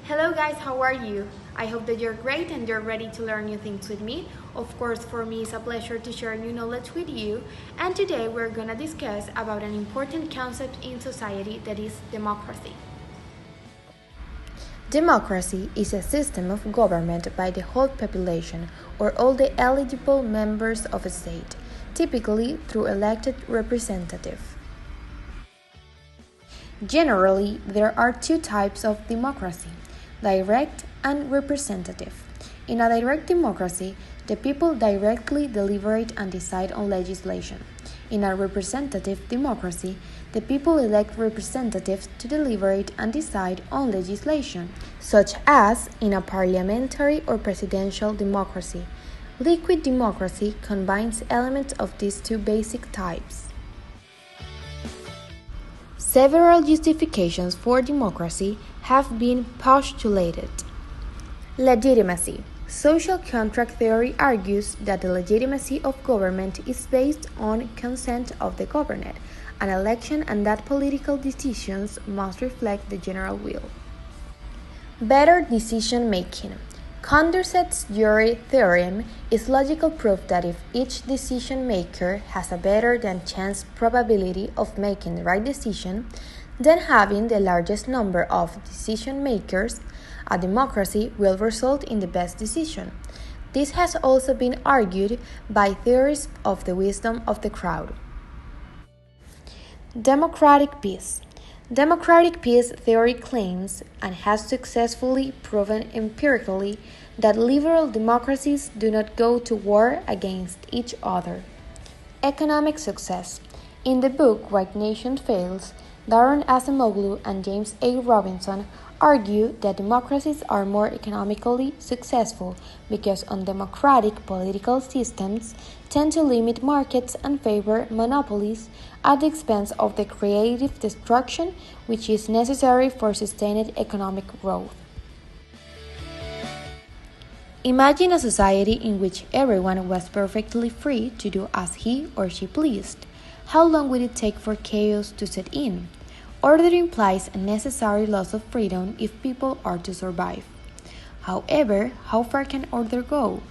Hello guys, how are you? I hope that you're great and you're ready to learn new things with me. Of course, for me it's a pleasure to share new knowledge with you. And today we're gonna discuss about an important concept in society, that is democracy. Democracy is a system of government by the whole population or all the eligible members of a state, typically through elected representatives. Generally, there are two types of democracy: direct and representative. In a direct democracy, the people directly deliberate and decide on legislation. In a representative democracy, the people elect representatives to deliberate and decide on legislation, such as in a parliamentary or presidential democracy. Liquid democracy combines elements of these two basic types. Several justifications for democracy have been postulated. Legitimacy. Social contract theory argues that the legitimacy of government is based on consent of the governed, an election, and that political decisions must reflect the general will. Better decision making. Condorcet's jury theorem is logical proof that if each decision maker has a better than chance probability of making the right decision, then having the largest number of decision makers, a democracy will result in the best decision. This has also been argued by theorists of the wisdom of the crowd. Democratic peace. Democratic peace theory claims, and has successfully proven empirically, that liberal democracies do not go to war against each other. Economic success. In the book White Nation Fails, Daron Acemoglu and James A. Robinson argue that democracies are more economically successful because undemocratic political systems tend to limit markets and favor monopolies at the expense of the creative destruction which is necessary for sustained economic growth. Imagine a society in which everyone was perfectly free to do as he or she pleased. How long would it take for chaos to set in? Order implies a necessary loss of freedom if people are to survive. However, how far can order go?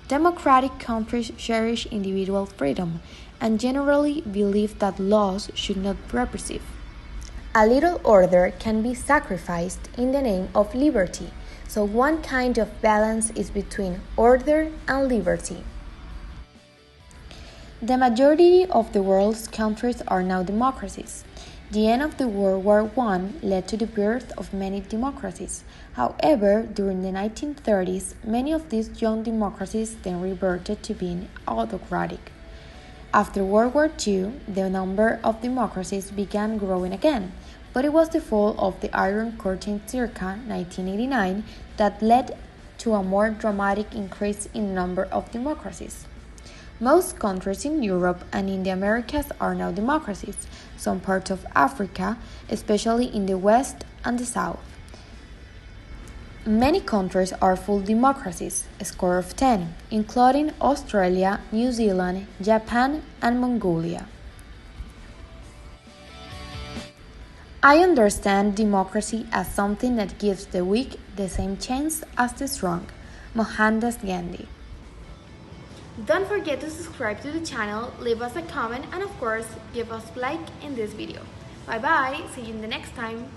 Democratic countries cherish individual freedom and generally believe that laws should not be repressive. A little order can be sacrificed in the name of liberty, so one kind of balance is between order and liberty. The majority of the world's countries are now democracies. The end of the World War I led to the birth of many democracies. However, during the 1930s, many of these young democracies then reverted to being autocratic. After World War II, the number of democracies began growing again, but it was the fall of the Iron Curtain circa 1989 that led to a more dramatic increase in the number of democracies. Most countries in Europe and in the Americas are now democracies, some parts of Africa, especially in the West and the South. Many countries are full democracies, a score of 10, including Australia, New Zealand, Japan, and Mongolia. I understand democracy as something that gives the weak the same chance as the strong. Mohandas Gandhi. Don't forget to subscribe to the channel, leave us a comment, and of course, give us a like in this video. Bye bye, see you in the next time.